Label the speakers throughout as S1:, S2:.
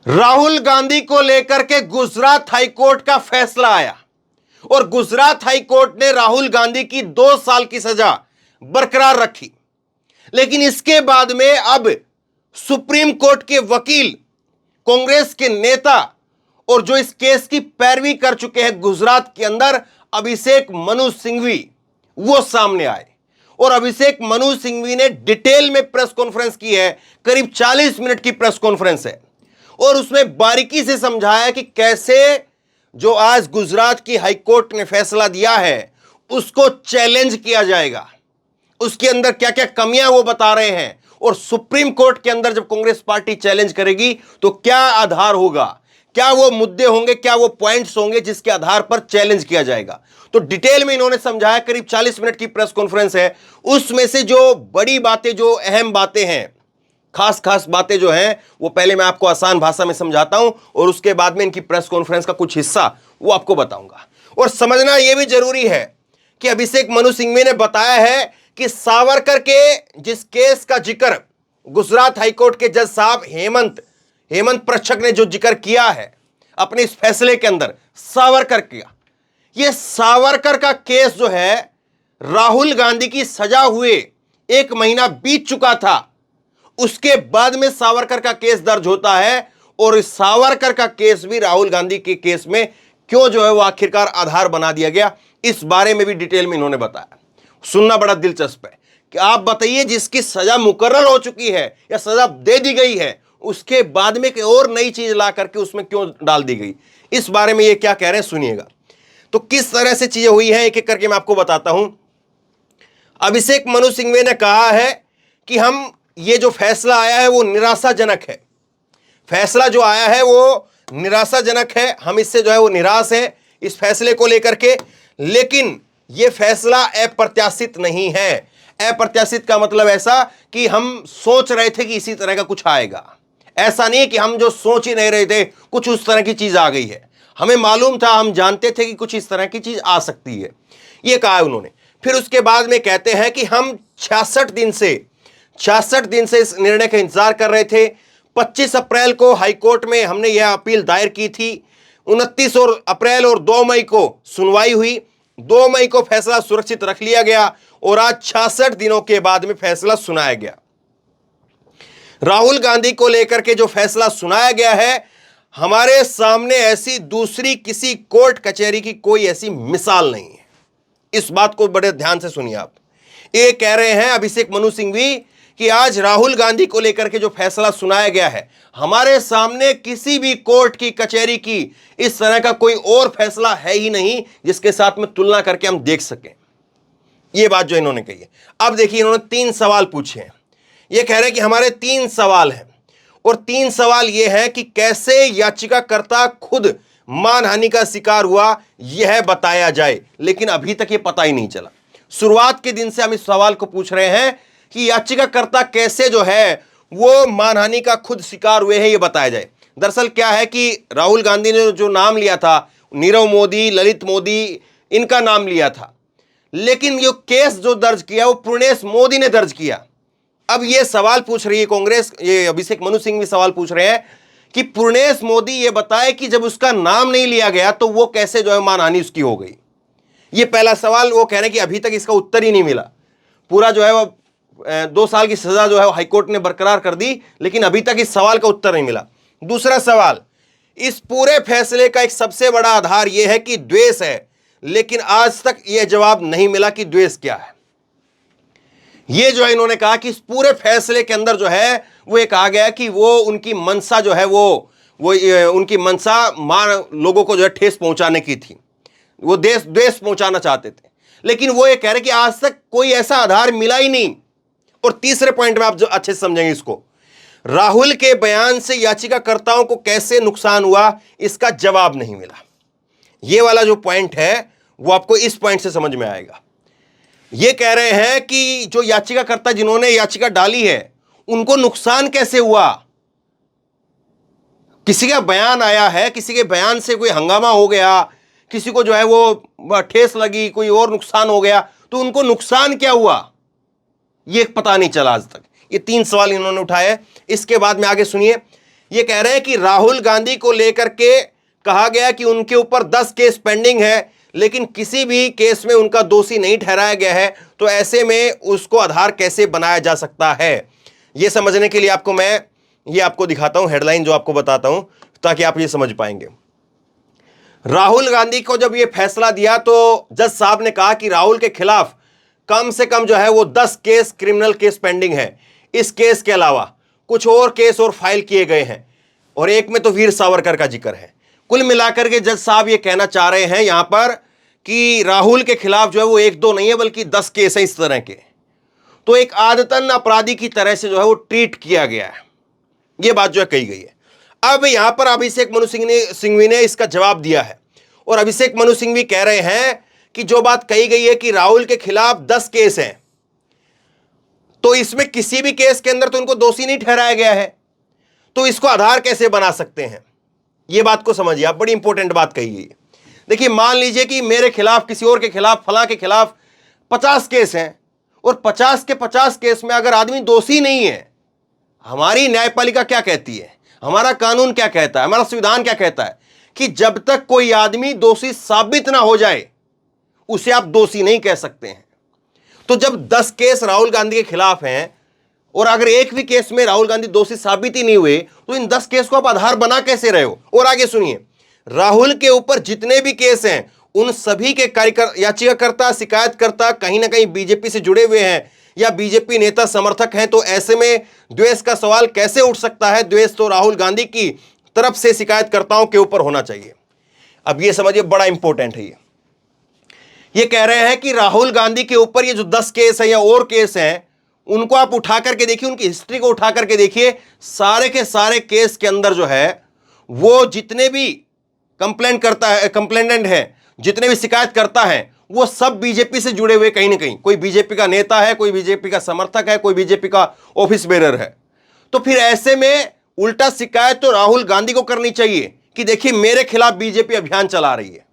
S1: राहुल गांधी को लेकर के गुजरात हाईकोर्ट का फैसला आया और गुजरात हाईकोर्ट ने राहुल गांधी की 2 साल की सजा बरकरार रखी। लेकिन इसके बाद में अब सुप्रीम कोर्ट के वकील, कांग्रेस के नेता और जो इस केस की पैरवी कर चुके हैं गुजरात के अंदर, अभिषेक मनु सिंघवी, वो सामने आए और अभिषेक मनु सिंघवी ने डिटेल में प्रेस कॉन्फ्रेंस की है। करीब 40 मिनट की प्रेस कॉन्फ्रेंस है और उसमें बारीकी से समझाया कि कैसे जो आज गुजरात की हाईकोर्ट ने फैसला दिया है उसको चैलेंज किया जाएगा, उसके अंदर क्या क्या कमियां वो बता रहे हैं और सुप्रीम कोर्ट के अंदर जब कांग्रेस पार्टी चैलेंज करेगी तो क्या आधार होगा, क्या वो मुद्दे होंगे, क्या वो पॉइंट्स होंगे जिसके आधार पर चैलेंज किया जाएगा। तो डिटेल में इन्होंने समझाया। करीब 40 मिनट की प्रेस कॉन्फ्रेंस है, उसमें से जो बड़ी बातें, जो अहम बातें हैं, खास खास बातें जो हैं, वो पहले मैं आपको आसान भाषा में समझाता हूं और उसके बाद में इनकी प्रेस कॉन्फ्रेंस का कुछ हिस्सा वो आपको बताऊंगा। और समझना यह भी जरूरी है कि अभिषेक मनु सिंघवी ने बताया है कि सावरकर के जिस केस का जिक्र गुजरात हाईकोर्ट के जज साहब हेमंत प्रक्षक ने जो जिक्र किया है अपने इस फैसले के अंदर सावरकर का, यह सावरकर का केस जो है, राहुल गांधी की सजा हुए 1 महीना बीत चुका था, उसके बाद में सावरकर का केस दर्ज होता है और इस सावरकर का केस भी राहुल गांधी के केस में क्यों जो है वो आखिरकार आधार बना दिया गया, इस बारे में भी डिटेल में इन्होंने बताया। सुनना बड़ा दिलचस्प है कि आप बताइए, जिसकी सजा मुकर्रर हो चुकी है या सजा दे दी गई है, उसके बाद में कोई और नई चीज ला करके उसमें क्यों डाल दी गई, इस बारे में ये क्या कह रहे हैं सुनिएगा। तो किस तरह से चीजें हुई हैं एक एक करके मैं आपको बताता हूं। अभिषेक मनु सिंघवी ने कहा है कि हम, ये जो फैसला आया है वो निराशाजनक है, फैसला जो आया है वो निराशाजनक है, हम इससे जो है वो निराश है इस फैसले को लेकर के। लेकिन ये फैसला अप्रत्याशित नहीं है। अप्रत्याशित का मतलब ऐसा कि हम सोच रहे थे कि इसी तरह का कुछ आएगा, ऐसा नहीं कि हम जो सोच ही नहीं रहे थे कुछ उस तरह की चीज आ गई है, हमें मालूम था, हम जानते थे कि कुछ इस तरह की चीज आ सकती है, ये कहा है उन्होंने। फिर उसके बाद में कहते हैं कि हम 66 दिन से इस निर्णय का इंतजार कर रहे थे। 25 अप्रैल को हाईकोर्ट में हमने यह अपील दायर की थी। 29 अप्रैल और 2 मई को सुनवाई हुई। 2 मई को फैसला सुरक्षित रख लिया गया और आज 66 दिनों के बाद में फैसला सुनाया गया। राहुल गांधी को लेकर के जो फैसला सुनाया गया है, हमारे सामने ऐसी दूसरी किसी कोर्ट कचहरी की कोई ऐसी मिसाल नहीं है। इस बात को बड़े ध्यान से सुनिए आप। ये कह रहे हैं अभिषेक मनु सिंघवी कि आज राहुल गांधी को लेकर के जो फैसला सुनाया गया है, हमारे सामने किसी भी कोर्ट की कचहरी की इस तरह का कोई और फैसला है ही नहीं जिसके साथ में तुलना करके हम देख सकें। ये बात जो इन्होंने कही है। अब देखिए, इन्होंने 3 सवाल पूछे हैं। ये कह रहे हैं कि हमारे 3 सवाल हैं और 3 सवाल ये है कि कैसे याचिकाकर्ता खुद मानहानि का शिकार हुआ, यह बताया जाए। लेकिन अभी तक ये पता ही नहीं चला। शुरुआत के दिन से हम इस सवाल को पूछ रहे हैं कि याचिकाकर्ता कैसे जो है वो मानहानि का खुद शिकार हुए हैं, ये बताया जाए। दरअसल क्या है कि राहुल गांधी ने जो नाम लिया था, नीरव मोदी, ललित मोदी, इनका नाम लिया था, लेकिन ये केस जो दर्ज किया वो पूर्णेश मोदी ने दर्ज किया। अब ये सवाल पूछ रही है कांग्रेस, ये अभिषेक मनु सिंह भी सवाल पूछ रहे हैं कि पूर्णेश मोदी ये बताए कि जब उसका नाम नहीं लिया गया तो वो कैसे जो है मानहानि उसकी हो गई। ये पहला सवाल वो कह रहे हैं कि अभी तक इसका उत्तर ही नहीं मिला। पूरा जो है वो 2 साल की सजा जो है हाईकोर्ट ने बरकरार कर दी, लेकिन अभी तक इस सवाल का उत्तर नहीं मिला। दूसरा सवाल, इस पूरे फैसले का एक सबसे बड़ा आधार यह है कि द्वेष है, लेकिन आज तक यह जवाब नहीं मिला कि द्वेष क्या है। यह जो है इन्होंने कहा कि इस पूरे फैसले के अंदर जो है वो ये कहा गया कि वो उनकी मंशा जो है वो उनकी मंशा लोगों को जो है ठेस पहुंचाने की थी, वो द्वेष पहुंचाना चाहते थे। लेकिन वो ये कह रहे कि आज तक कोई ऐसा आधार मिला ही नहीं। और तीसरे पॉइंट में आप जो अच्छे से समझेंगे इसको, राहुल के बयान से याचिकाकर्ताओं को कैसे नुकसान हुआ, इसका जवाब नहीं मिला। ये वाला जो पॉइंट है वो आपको इस पॉइंट से समझ में आएगा। ये कह रहे हैं कि जो याचिकाकर्ता जिन्होंने याचिका डाली है उनको नुकसान कैसे हुआ। किसी का बयान आया है, किसी के बयान से कोई हंगामा हो गया, किसी को जो है वो ठेस लगी, कोई और नुकसान हो गया, तो उनको नुकसान क्या हुआ ये पता नहीं चला आज तक। ये 3 सवाल इन्होंने उठाए। इसके बाद में आगे सुनिए, ये कह रहे हैं कि राहुल गांधी को लेकर के कहा गया कि उनके ऊपर 10 केस पेंडिंग है, लेकिन किसी भी केस में उनका दोषी नहीं ठहराया गया है। तो ऐसे में उसको आधार कैसे बनाया जा सकता है, यह समझने के लिए आपको मैं ये आपको दिखाता हूं, हेडलाइन जो आपको बताता हूं, ताकि आप ये समझ पाएंगे। राहुल गांधी को जब ये फैसला दिया तो जज साहब ने कहा कि राहुल के खिलाफ कम से कम जो है वो 10 केस क्रिमिनल केस पेंडिंग है। इस केस के अलावा कुछ और केस और फाइल किए गए हैं, और एक में तो वीर सावरकर का जिक्र है। कुल मिलाकर के जज साहब ये कहना चाह रहे हैं यहां पर कि राहुल के खिलाफ जो है वो 1-2 नहीं है, बल्कि 10 केस हैं इस तरह के। तो एक आदतन अपराधी की तरह से जो है वो ट्रीट किया गया है, ये बात जो है कही गई है। अब यहां पर अभिषेक मनु सिंघवी ने इसका जवाब दिया है, और अभिषेक मनु सिंघवी कह रहे हैं कि जो बात कही गई है कि राहुल के खिलाफ 10 केस हैं, तो इसमें किसी भी केस के अंदर तो उनको दोषी नहीं ठहराया गया है, तो इसको आधार कैसे बना सकते हैं, यह बात को समझिए आप। बड़ी इंपॉर्टेंट बात कही गई है। देखिए, मान लीजिए कि मेरे खिलाफ, किसी और के खिलाफ, फला के खिलाफ 50 केस हैं, और 50 के 50 केस में अगर आदमी दोषी नहीं है, हमारी न्यायपालिका क्या कहती है, हमारा कानून क्या कहता है, हमारा संविधान क्या कहता है कि जब तक कोई आदमी दोषी साबित ना हो जाए उसे आप दोषी नहीं कह सकते हैं। तो जब 10 केस राहुल गांधी के खिलाफ हैं, और अगर एक भी केस में राहुल गांधी दोषी साबित ही नहीं हुए, तो इन 10 केस को आप आधार बना कैसे रहे हो। और आगे सुनिए, राहुल के ऊपर जितने भी केस हैं उन सभी के याचिकाकर्ता, शिकायतकर्ता कहीं ना कहीं बीजेपी से जुड़े हुए हैं या बीजेपी नेता समर्थक हैं। तो ऐसे में द्वेष का सवाल कैसे उठ सकता है। द्वेष तो राहुल गांधी की तरफ से शिकायतकर्ताओं के ऊपर होना चाहिए। अब ये समझिए, बड़ा इंपॉर्टेंट है। ये कह रहे हैं कि राहुल गांधी के ऊपर ये जो 10 केस है या और केस हैं, उनको आप उठा करके देखिए, उनकी हिस्ट्री को उठा करके देखिए। सारे के सारे केस के अंदर जो है वो जितने भी कंप्लेनेंट है, जितने भी शिकायत करता है, वो सब बीजेपी से जुड़े हुए कहीं ना कहीं। कोई बीजेपी का नेता है, कोई बीजेपी का समर्थक है, कोई बीजेपी का ऑफिस बेरर है। तो फिर ऐसे में उल्टा शिकायत तो राहुल गांधी को करनी चाहिए कि देखिए मेरे खिलाफ बीजेपी अभियान चला रही है,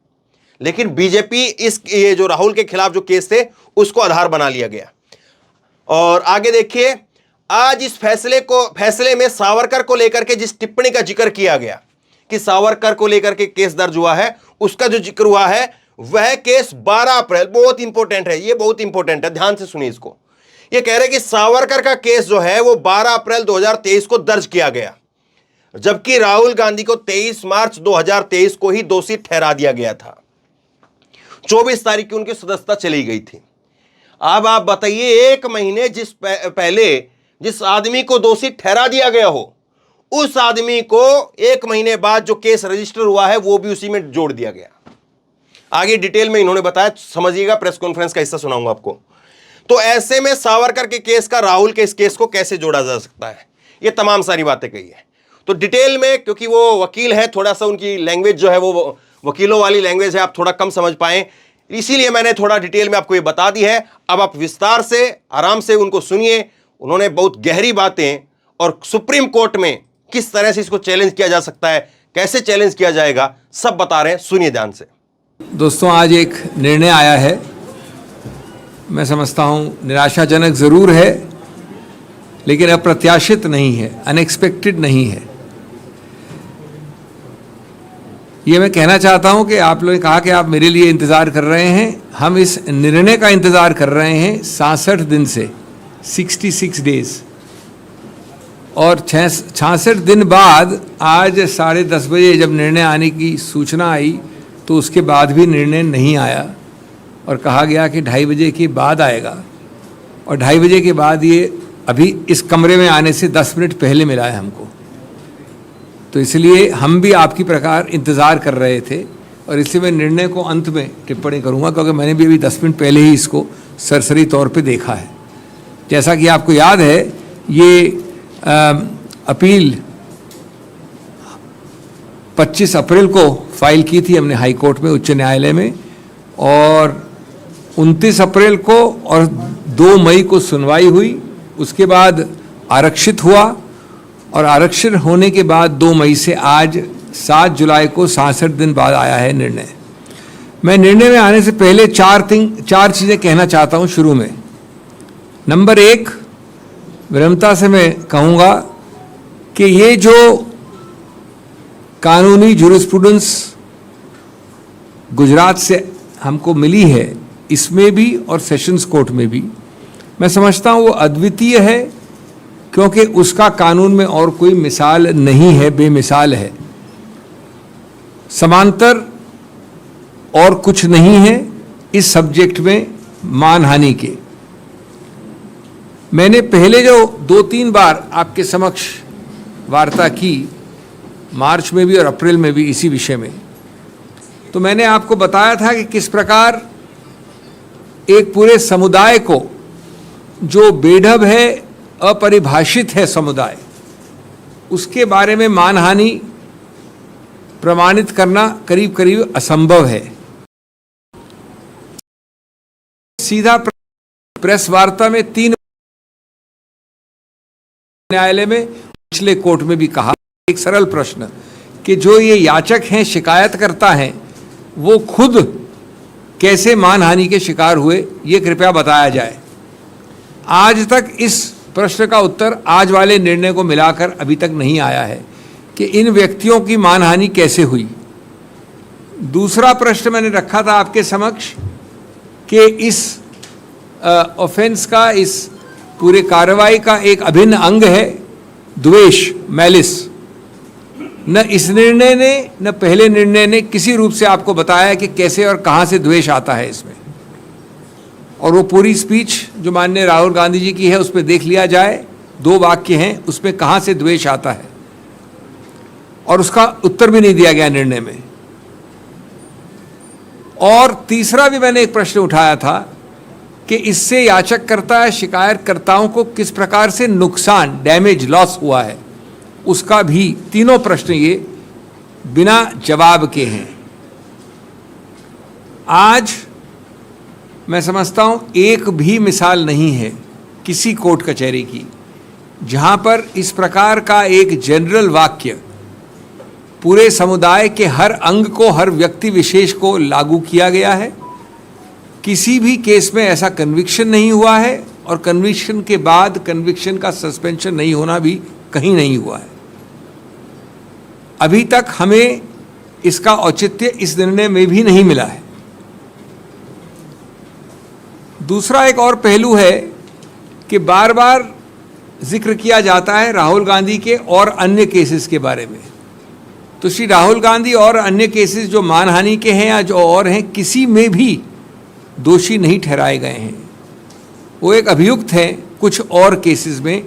S1: लेकिन बीजेपी ये जो राहुल के खिलाफ जो केस थे उसको आधार बना लिया गया। और आगे देखिए, आज इस फैसले में सावरकर को लेकर के जिस टिप्पणी का जिक्र किया गया कि सावरकर को लेकर के केस दर्ज हुआ है, उसका जो जिक्र हुआ है वह केस 12 अप्रैल, बहुत इंपॉर्टेंट है, ये बहुत इंपॉर्टेंट है, ध्यान से सुनिए इसको। ये कह रहे हैं कि सावरकर का केस जो है वो 12 अप्रैल 2023 को दर्ज किया गया, जबकि राहुल गांधी को 23 मार्च 2023 को ही दोषी ठहरा दिया गया था। 24 तारीख की उनकी सदस्यता चली गई थी। अब आप बताइए, एक महीने पहले जिस आदमी को दोषी ठहरा दिया गया हो, उस आदमी को एक महीने बाद जो केस रजिस्टर हुआ है वो भी उसी में जोड़ दिया गया। आगे डिटेल में इन्होंने बताया, समझिएगा, प्रेस कॉन्फ्रेंस का हिस्सा सुनाऊंगा आपको। तो ऐसे में सावरकर के केस का राहुल के इस केस को कैसे जोड़ा जा सकता है, ये तमाम सारी बातें कही है। तो डिटेल में, क्योंकि वो वकील है, थोड़ा सा उनकी लैंग्वेज जो है वो वकीलों वाली लैंग्वेज है, आप थोड़ा कम समझ पाएं, इसीलिए मैंने थोड़ा डिटेल में आपको ये बता दी है। अब आप विस्तार से आराम से उनको सुनिए। उन्होंने बहुत गहरी बातें, और सुप्रीम कोर्ट में किस तरह से इसको चैलेंज किया जा सकता है, कैसे चैलेंज किया जाएगा, सब बता रहे हैं, सुनिए ध्यान से।
S2: दोस्तों, आज एक निर्णय आया है, मैं समझता हूँ निराशाजनक ज़रूर है, लेकिन अप्रत्याशित नहीं है, अनएक्सपेक्टेड नहीं है। ये मैं कहना चाहता हूँ कि आप लोगों ने कहा कि आप मेरे लिए इंतज़ार कर रहे हैं, हम इस निर्णय का इंतज़ार कर रहे हैं 66 दिन से, 66 डेज़, और 66 दिन बाद आज 10:30 बजे जब निर्णय आने की सूचना आई, तो उसके बाद भी निर्णय नहीं आया, और कहा गया कि 2:30 बजे के बाद आएगा, और 2:30 बजे के बाद ये अभी इस कमरे में आने से 10 मिनट पहले मिला है हमको। तो इसलिए हम भी आपकी प्रकार इंतज़ार कर रहे थे, और इसलिए मैं निर्णय को अंत में टिप्पणी करूंगा, क्योंकि मैंने भी अभी 10 मिनट पहले ही इसको सरसरी तौर पे देखा है। जैसा कि आपको याद है, ये अपील 25 अप्रैल को फाइल की थी हमने हाई कोर्ट में, उच्च न्यायालय में, और 29 अप्रैल को और 2 मई को सुनवाई हुई। उसके बाद आरक्षित हुआ, और आरक्षण होने के बाद 2 मई से आज 7 जुलाई को 66 दिन बाद आया है निर्णय। मैं निर्णय में आने से पहले 4 चीज़ें कहना चाहता हूँ शुरू में। नंबर 1, विनम्रता से मैं कहूँगा कि ये जो कानूनी जूरिस्प्रूडेंस गुजरात से हमको मिली है, इसमें भी और सेशंस कोर्ट में भी, मैं समझता हूँ वो अद्वितीय है, क्योंकि उसका कानून में और कोई मिसाल नहीं है, बेमिसाल है। समांतर और कुछ नहीं है इस सब्जेक्ट में मानहानि के। मैंने पहले जो 2-3 बार आपके समक्ष वार्ता की, मार्च में भी और अप्रैल में भी इसी विषय में, तो मैंने आपको बताया था कि किस प्रकार एक पूरे समुदाय को, जो बेढब है, अपरिभाषित है समुदाय, उसके बारे में मानहानि प्रमाणित करना करीब करीब असंभव है। सीधा प्रेस वार्ता में 3 न्यायालय में, पिछले कोर्ट में भी कहा, एक सरल प्रश्न कि जो ये याचक हैं, शिकायतकर्ता हैं, वो खुद कैसे मानहानि के शिकार हुए, ये कृपया बताया जाए। आज तक इस प्रश्न का उत्तर आज वाले निर्णय को मिलाकर अभी तक नहीं आया है कि इन व्यक्तियों की मानहानि कैसे हुई। दूसरा प्रश्न मैंने रखा था आपके समक्ष कि इस ऑफेंस का, इस पूरे कार्रवाई का एक अभिन्न अंग है द्वेष, मैलिस। न इस निर्णय ने न पहले निर्णय ने किसी रूप से आपको बताया कि कैसे और कहां से द्वेष आता है इसमें। और वो पूरी स्पीच जो माननीय राहुल गांधी जी की है, उस पर देख लिया जाए, 2 वाक्य हैं, उसमें कहां से द्वेष आता है, और उसका उत्तर भी नहीं दिया गया निर्णय में। और तीसरा भी मैंने एक प्रश्न उठाया था कि इससे याचककर्ता, शिकायतकर्ताओं को किस प्रकार से नुकसान, डैमेज, लॉस हुआ है, उसका भी, तीनों प्रश्न ये बिना जवाब के हैं। आज मैं समझता हूं एक भी मिसाल नहीं है किसी कोर्ट कचहरी की जहां पर इस प्रकार का एक जनरल वाक्य पूरे समुदाय के हर अंग को, हर व्यक्ति विशेष को लागू किया गया है। किसी भी केस में ऐसा कन्विक्शन नहीं हुआ है, और कन्विक्शन के बाद कन्विक्शन का सस्पेंशन नहीं होना भी कहीं नहीं हुआ है। अभी तक हमें इसका औचित्य इस निर्णय में भी नहीं मिला है। दूसरा एक और पहलू है कि बार बार जिक्र किया जाता है राहुल गांधी के और अन्य केसेस के बारे में। तो श्री राहुल गांधी और अन्य केसेस जो मानहानि के हैं या जो और हैं, किसी में भी दोषी नहीं ठहराए गए हैं। वो एक अभियुक्त हैं कुछ और केसेस में।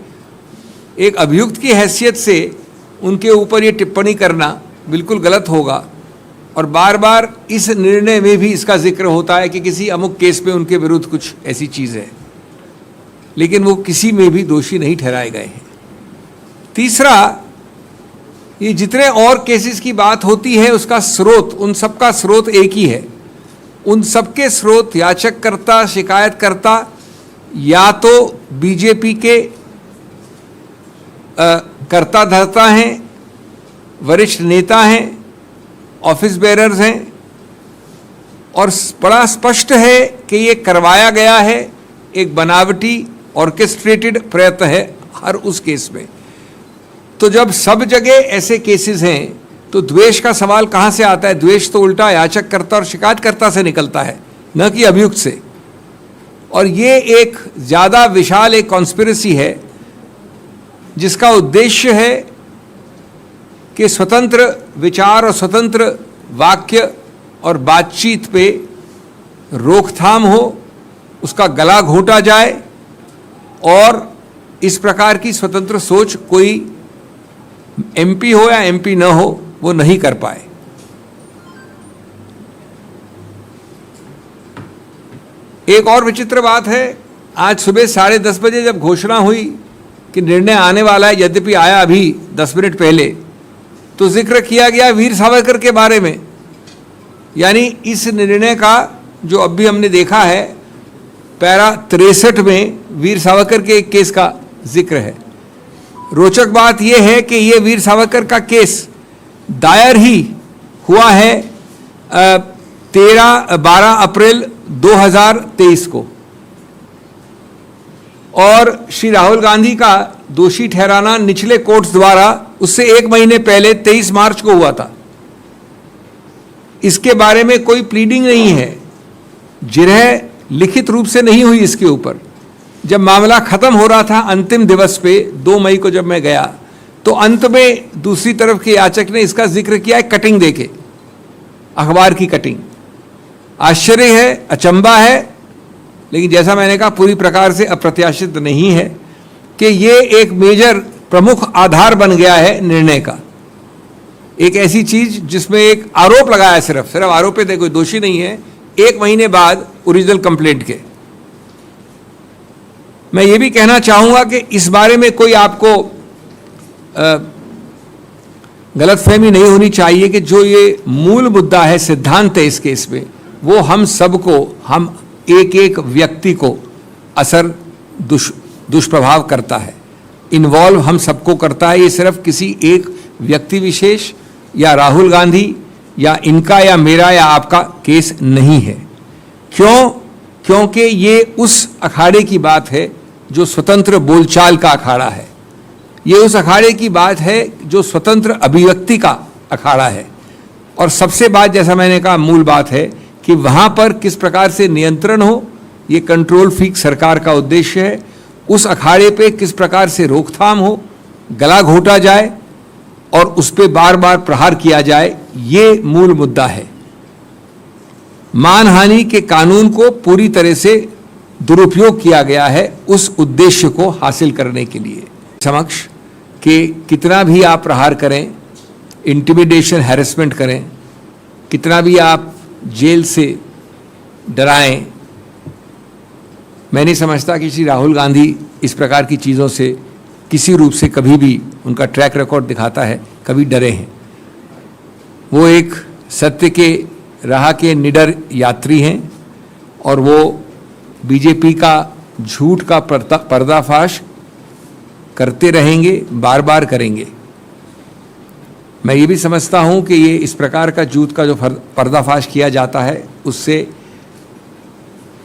S2: एक अभियुक्त की हैसियत से उनके ऊपर ये टिप्पणी करना बिल्कुल गलत होगा, और बार बार इस निर्णय में भी इसका जिक्र होता है कि किसी अमुक केस में उनके विरुद्ध कुछ ऐसी चीज़ है, लेकिन वो किसी में भी दोषी नहीं ठहराए गए हैं। तीसरा, ये जितने और केसेस की बात होती है, उसका स्रोत, उन सबका स्रोत एक ही है। उन सबके स्रोत याचककर्ता, शिकायतकर्ता या तो बीजेपी के कर्ता धर्ता हैं, वरिष्ठ नेता हैं, ऑफिस बेरर्स हैं, और बड़ा स्पष्ट है कि ये करवाया गया है, एक बनावटी ऑर्केस्ट्रेटेड प्रयत्न है हर उस केस में। तो जब सब जगह ऐसे केसेस हैं तो द्वेष का सवाल कहाँ से आता है? द्वेष तो उल्टा याचककर्ता और शिकायतकर्ता से निकलता है, न कि अभियुक्त से। और ये एक ज़्यादा विशाल एक कॉन्स्पिरेसी है जिसका उद्देश्य है कि स्वतंत्र विचार और स्वतंत्र वाक्य और बातचीत पे रोकथाम हो, उसका गला घोंटा जाए, और इस प्रकार की स्वतंत्र सोच कोई एमपी हो या एमपी न हो वो नहीं कर पाए। एक और विचित्र बात है, आज सुबह 10:30 बजे जब घोषणा हुई कि निर्णय आने वाला है, यद्यपि आया अभी 10 मिनट पहले, तो जिक्र किया गया वीर सावरकर के बारे में। यानी इस निर्णय का जो अभी हमने देखा है, पैरा 63 में वीर सावरकर के एक केस का जिक्र है। रोचक बात यह है कि ये वीर सावरकर का केस दायर ही हुआ है 12 अप्रैल 2023 को, और श्री राहुल गांधी का दोषी ठहराना निचले कोर्ट्स द्वारा उससे 1 महीने पहले 23 मार्च को हुआ था। इसके बारे में कोई प्लीडिंग नहीं है, जिरह लिखित रूप से नहीं हुई इसके ऊपर। जब मामला खत्म हो रहा था अंतिम दिवस पे 2 मई को जब मैं गया, तो अंत में दूसरी तरफ के याचक ने इसका जिक्र किया है कटिंग देके, अखबार की कटिंग। आश्चर्य है, अचंबा है, लेकिन जैसा मैंने कहा पूरी प्रकार से अप्रत्याशित नहीं है कि ये एक मेजर प्रमुख आधार बन गया है निर्णय का। एक ऐसी चीज जिसमें एक आरोप लगाया, सिर्फ आरोपित है, कोई दोषी नहीं है, 1 महीने बाद ओरिजिनल कंप्लेंट के। मैं ये भी कहना चाहूंगा कि इस बारे में कोई आपको गलतफहमी नहीं होनी चाहिए कि जो ये मूल मुद्दा है, सिद्धांत है इस केस में, वो हम सबको, हम एक एक व्यक्ति को असर दुष्प्रभाव करता है, इन्वॉल्व हम सबको करता है। ये सिर्फ किसी एक व्यक्ति विशेष या राहुल गांधी या इनका या मेरा या आपका केस नहीं है। क्यों? क्योंकि ये उस अखाड़े की बात है जो स्वतंत्र बोलचाल का अखाड़ा है। ये उस अखाड़े की बात है जो स्वतंत्र अभिव्यक्ति का अखाड़ा है। और सबसे बात, जैसा मैंने कहा, मूल बात है कि वहां पर किस प्रकार से नियंत्रण हो, ये कंट्रोल फ्रीक सरकार का उद्देश्य है। उस अखाड़े पे किस प्रकार से रोकथाम हो, गला घोटा जाए और उस पे बार बार प्रहार किया जाए, ये मूल मुद्दा है। मानहानि के कानून को पूरी तरह से दुरुपयोग किया गया है उस उद्देश्य को हासिल करने के लिए। समक्ष कि कितना भी आप प्रहार करें, इंटिमिडेशन, हैरेसमेंट करें, कितना भी आप जेल से डराएं, मैं नहीं समझता कि श्री राहुल गांधी इस प्रकार की चीज़ों से किसी रूप से कभी भी, उनका ट्रैक रिकॉर्ड दिखाता है, कभी डरे हैं। वो एक सत्य के राह के निडर यात्री हैं और वो बीजेपी का झूठ का पर्दाफाश करते रहेंगे, बार बार करेंगे। मैं ये भी समझता हूँ कि ये इस प्रकार का झूठ का जो पर्दाफाश किया जाता है, उससे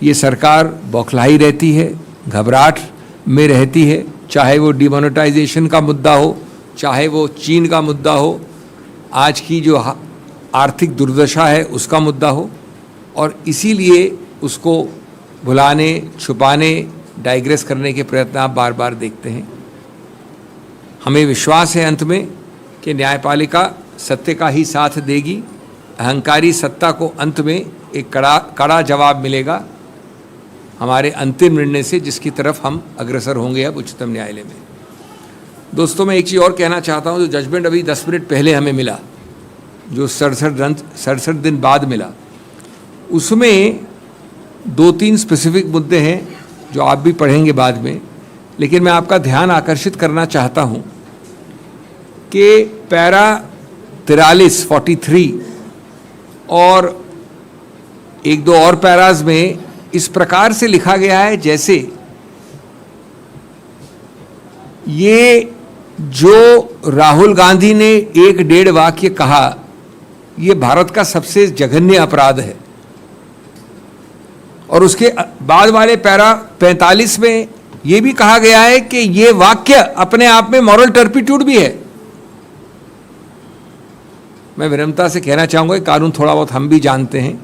S2: ये सरकार बौखलाई रहती है, घबराहट में रहती है, चाहे वो डिमोनेटाइजेशन का मुद्दा हो, चाहे वो चीन का मुद्दा हो, आज की जो आर्थिक दुर्दशा है उसका मुद्दा हो, और इसीलिए उसको भुलाने, छुपाने, डाइग्रेस करने के प्रयत्न आप बार बार देखते हैं। हमें विश्वास है अंत में कि न्यायपालिका सत्य का ही साथ देगी। अहंकारी सत्ता को अंत में एक कड़ा जवाब मिलेगा हमारे अंतिम निर्णय से, जिसकी तरफ हम अग्रसर होंगे अब उच्चतम न्यायालय में। दोस्तों, मैं एक चीज़ और कहना चाहता हूँ। जो जजमेंट अभी 10 मिनट पहले हमें मिला, जो 67 दिन बाद मिला, उसमें 2-3 स्पेसिफिक मुद्दे हैं जो आप भी पढ़ेंगे बाद में, लेकिन मैं आपका ध्यान आकर्षित करना चाहता हूँ कि पैरा 43 और 1-2 और पैराज में इस प्रकार से लिखा गया है जैसे ये जो राहुल गांधी ने 1-1.5 वाक्य कहा, ये भारत का सबसे जघन्य अपराध है। और उसके बाद वाले पैरा 45 में ये भी कहा गया है कि ये वाक्य अपने आप में मॉरल टर्पिट्यूड भी है। मैं विनम्रता से कहना चाहूँगा कि कानून थोड़ा बहुत हम भी जानते हैं।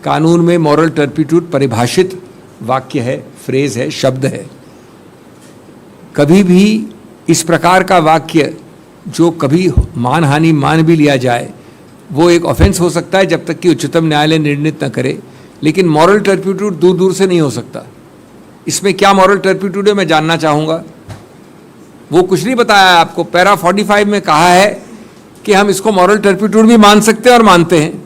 S2: कानून में मॉरल टर्पिट्यूड परिभाषित वाक्य है, फ्रेज है, शब्द है। कभी भी इस प्रकार का वाक्य जो कभी मानहानि मान भी लिया जाए, वो एक ऑफेंस हो सकता है जब तक कि उच्चतम न्यायालय निर्णित न करे, लेकिन मॉरल टर्पिट्यूड दूर दूर से नहीं हो सकता। इसमें क्या मॉरल टर्पिट्यूड है मैं जानना चाहूँगा। वो कुछ नहीं बताया आपको। पैरा 45 में कहा है कि हम इसको मॉरल टर्पिट्यूड भी मान सकते हैं और मानते हैं।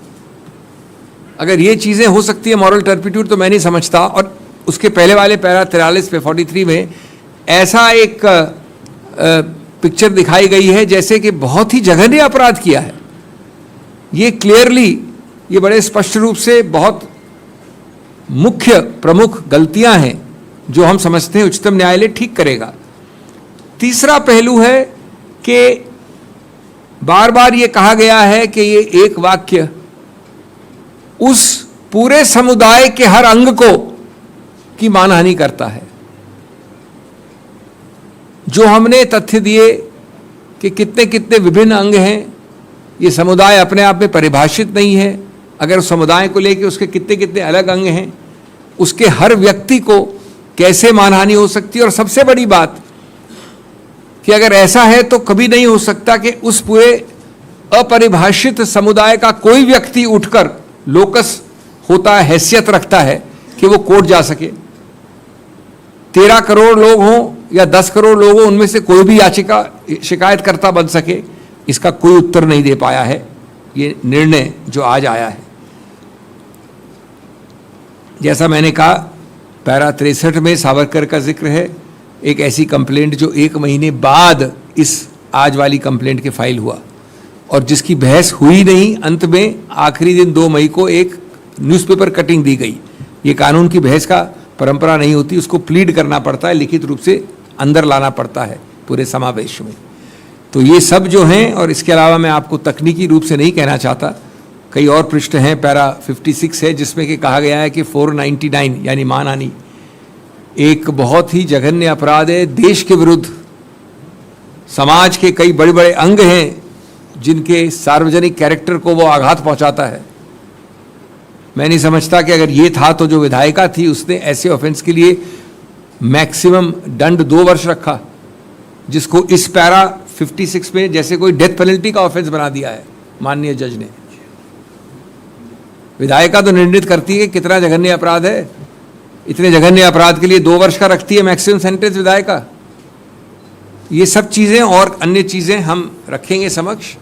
S2: अगर ये चीज़ें हो सकती है मॉरल टर्पिट्यूड, तो मैं नहीं समझता। और उसके पहले वाले पैरा 43 पे 43 में ऐसा एक पिक्चर दिखाई गई है जैसे कि बहुत ही जघन्य अपराध किया है। ये क्लियरली, ये बड़े स्पष्ट रूप से बहुत मुख्य प्रमुख गलतियां हैं जो हम समझते हैं उच्चतम न्यायालय ठीक करेगा। तीसरा पहलू है कि बार बार ये कहा गया है कि ये एक वाक्य उस पूरे समुदाय के हर अंग को की मानहानि करता है। जो हमने तथ्य दिए कि कितने कितने विभिन्न अंग हैं। ये समुदाय अपने आप में परिभाषित नहीं है। अगर समुदाय को लेकर उसके कितने कितने अलग अंग हैं, उसके हर व्यक्ति को कैसे मानहानि हो सकती है। और सबसे बड़ी बात कि अगर ऐसा है तो कभी नहीं हो सकता कि उस पूरे अपरिभाषित समुदाय का कोई व्यक्ति उठकर लोकस होता है, हैसियत रखता है कि वो कोर्ट जा सके। 13 करोड़ लोग हों या 10 करोड़ लोग हों, उनमें से कोई भी याचिका शिकायतकर्ता बन सके, इसका कोई उत्तर नहीं दे पाया है ये निर्णय जो आज आया है। जैसा मैंने कहा, पैरा 63 में सावरकर का जिक्र है, एक ऐसी कंप्लेंट जो 1 महीने बाद इस आज वाली कंप्लेंट के फाइल हुआ और जिसकी बहस हुई नहीं। अंत में आखिरी दिन 2 मई को एक न्यूज़पेपर कटिंग दी गई। ये कानून की बहस का परंपरा नहीं होती, उसको प्लीड करना पड़ता है, लिखित रूप से अंदर लाना पड़ता है पूरे समावेश में। तो ये सब जो हैं, और इसके अलावा मैं आपको तकनीकी रूप से नहीं कहना चाहता, कई और पृष्ठ हैं। पैरा 56 है जिसमें कि कहा गया है कि 499 यानी मानहानि एक बहुत ही जघन्य अपराध है। देश के विरुद्ध समाज के कई बड़े बड़े अंग हैं जिनके सार्वजनिक कैरेक्टर को वो आघात पहुंचाता है। मैं नहीं समझता कि अगर ये था तो जो विधायिका थी उसने ऐसे ऑफेंस के लिए मैक्सिमम दंड 2 वर्ष रखा, जिसको इस पैरा 56 में जैसे कोई डेथ पेनल्टी का ऑफेंस बना दिया है माननीय जज ने। विधायिका तो निर्णित करती है कितना जघन्य अपराध है, इतने जघन्य अपराध के लिए 2 वर्ष का रखती है मैक्सिमम सेंटेंस विधायिका। ये सब चीज़ें और अन्य चीज़ें हम रखेंगे समक्ष।